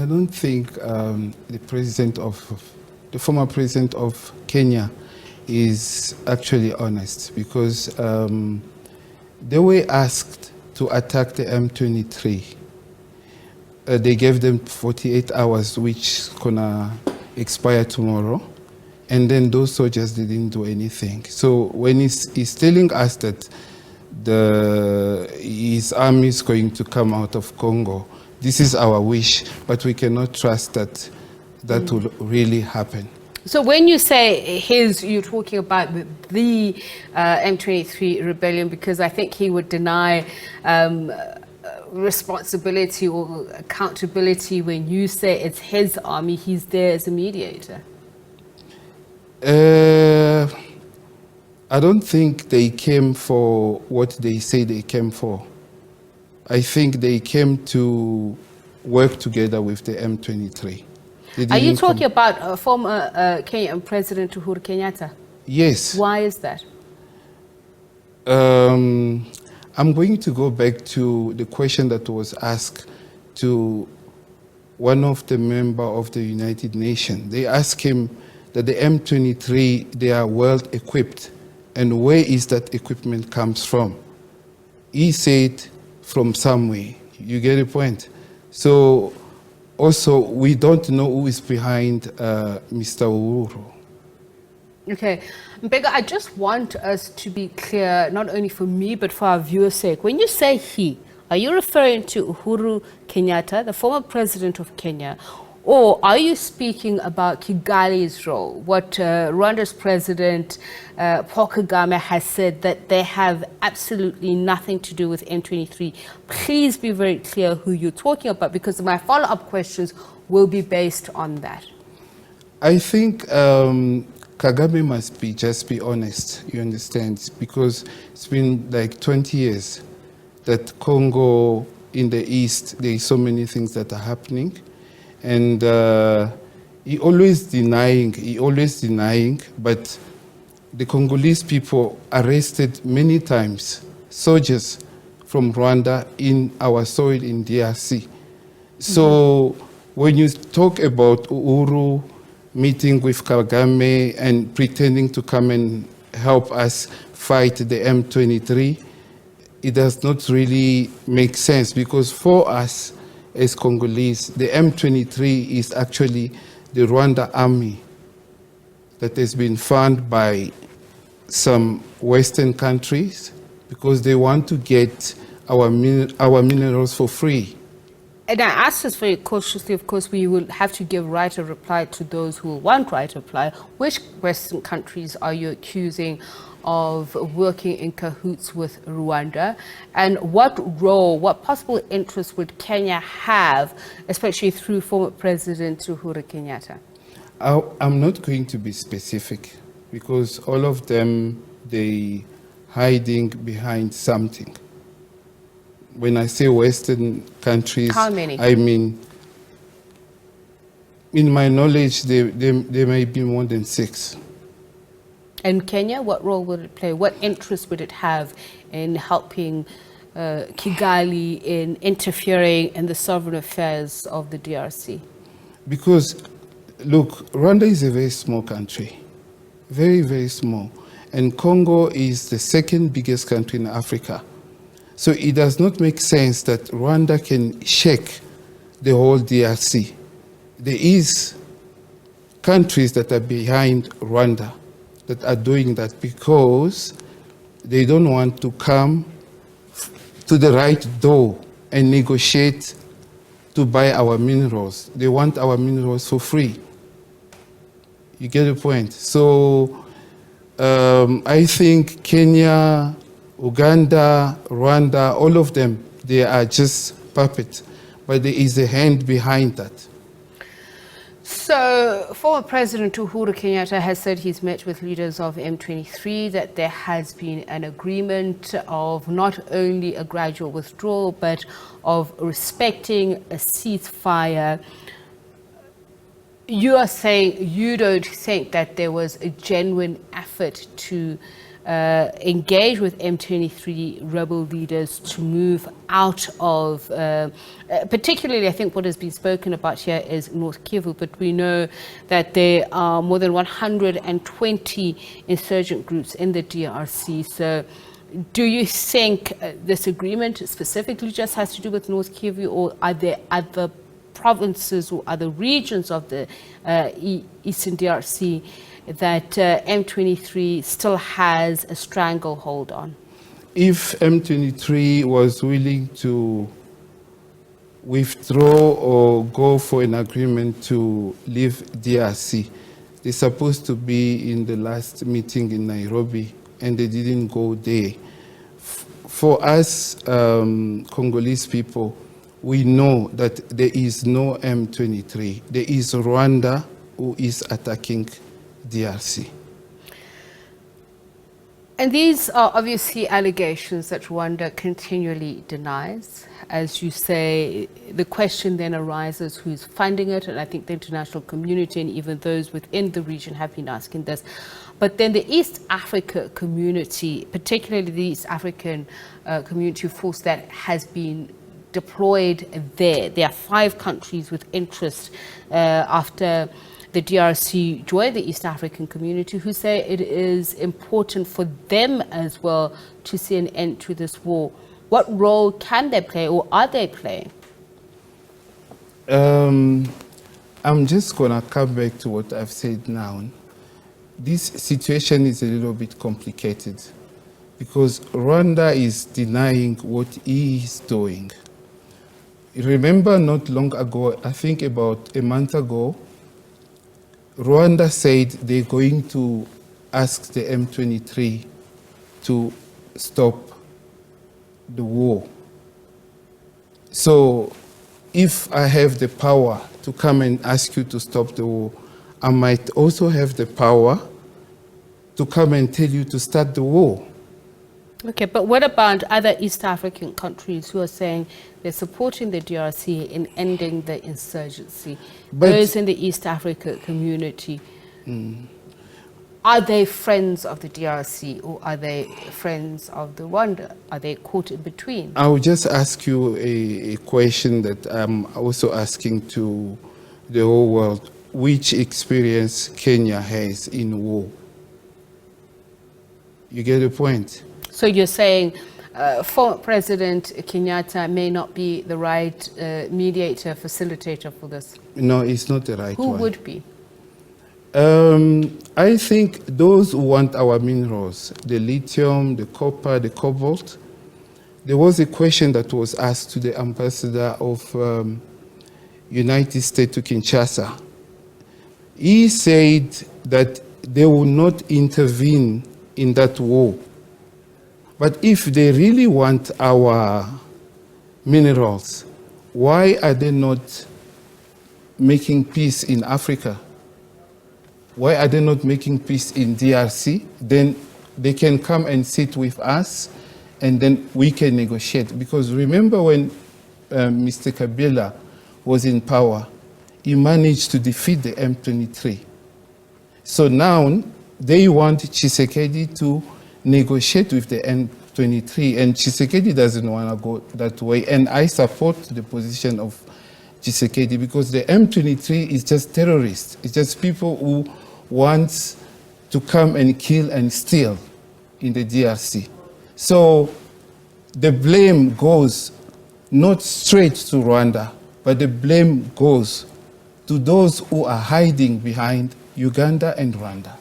don't think the former president of Kenya is actually honest, because they were asked to attack the M23. They gave them 48 hours, which is gonna expire tomorrow. And then those soldiers didn't do anything. So when he's telling us that his army is going to come out of Congo, this is our wish, but we cannot trust that will really happen. So when you say you're talking about the M23 rebellion, because I think he would deny responsibility or accountability when you say it's his army, he's there as a mediator. I don't think they came for what they say they came for. I think they came to work together with the M23. Are you talking about former Kenyan President Uhuru Kenyatta? Yes. Why is that? I'm going to go back to the question that was asked to one of the members of the United Nations. They asked him that the M23, they are well equipped, and where is that equipment comes from? He said from somewhere. You get the point? So also, we don't know who is behind Mr. Uhuru. Okay, Mbenga, I just want us to be clear, not only for me, but for our viewers' sake. When you say he, are you referring to Uhuru Kenyatta, the former president of Kenya, or are you speaking about Kigali's role, what Rwanda's president, Paul Kagame, has said that they have absolutely nothing to do with M23? Please be very clear who you're talking about, because my follow-up questions will be based on that. I think Kagame must just be honest, you understand, because it's been like 20 years that Congo in the east, there is so many things that are happening. And he always denying, but the Congolese people arrested many times soldiers from Rwanda in our soil in DRC. So when you talk about Uhuru meeting with Kagame and pretending to come and help us fight the M23, it does not really make sense, because for us as Congolese, the M23 is actually the Rwanda army that has been funded by some Western countries because they want to get our minerals for free. And I ask this very cautiously. Of course, we will have to give right of reply to those who want right of reply. Which Western countries are you accusing of working in cahoots with Rwanda? And what role, what possible interest would Kenya have, especially through former President Uhuru Kenyatta? I'm not going to be specific, because all of them, they hiding behind something. When I say Western countries, how many? I mean, in my knowledge, there may be more than 6. And Kenya, what role would it play? What interest would it have in helping Kigali in interfering in the sovereign affairs of the DRC? Because, look, Rwanda is a very small country, very, very small. And Congo is the second biggest country in Africa. So it does not make sense that Rwanda can shake the whole DRC. There is countries that are behind Rwanda that are doing that because they don't want to come to the right door and negotiate to buy our minerals. They want our minerals for free. You get the point? So I think Kenya, Uganda, Rwanda, all of them, they are just puppets, but there is a hand behind that. So, former President Uhuru Kenyatta has said he's met with leaders of M23, that there has been an agreement of not only a gradual withdrawal, but of respecting a ceasefire. You are saying you don't think that there was a genuine effort to engage with M23 rebel leaders to move out of, particularly I think what has been spoken about here is North Kivu, but we know that there are more than 120 insurgent groups in the DRC. So do you think this agreement specifically just has to do with North Kivu, or are there other provinces or other regions of the Eastern DRC that M23 still has a stranglehold on? If M23 was willing to withdraw or go for an agreement to leave DRC, they're supposed to be in the last meeting in Nairobi, and they didn't go there. For us, Congolese people, we know that there is no M23. There is Rwanda who is attacking DRC. And these are obviously allegations that Rwanda continually denies. As you say, the question then arises who's funding it, and I think the international community and even those within the region have been asking this. But then the East Africa community, particularly the East African community force that has been deployed there. There are 5 countries with interest after the DRC joined the East African community, who say it is important for them as well to see an end to this war. What role can they play, or are they playing? I'm just going to come back to what I've said now. This situation is a little bit complicated because Rwanda is denying what he is doing. Remember not long ago, I think about a month ago, Rwanda said they're going to ask the M23 to stop the war. So if I have the power to come and ask you to stop the war, I might also have the power to come and tell you to start the war. Okay, but what about other East African countries who are saying they're supporting the DRC in ending the insurgency? But those in the East Africa community, are they friends of the DRC, or are they friends of the Rwanda? Are they caught in between? I will just ask you a question that I'm also asking to the whole world. Which experience Kenya has in war? You get the point? So you're saying former President Kenyatta may not be the right mediator, facilitator for this? No, it's not the right one. Who would be? I think those who want our minerals, the lithium, the copper, the cobalt. There was a question that was asked to the ambassador of United States to Kinshasa. He said that they will not intervene in that war. But if they really want our minerals, why are they not making peace in Africa? Why are they not making peace in DRC? Then they can come and sit with us, and then we can negotiate. Because remember when Mr. Kabila was in power, he managed to defeat the M23. So now they want Tshisekedi to negotiate with the M23, and Tshisekedi doesn't want to go that way. And I support the position of Tshisekedi because the M23 is just terrorists. It's just people who want to come and kill and steal in the DRC. So the blame goes not straight to Rwanda, but the blame goes to those who are hiding behind Uganda and Rwanda.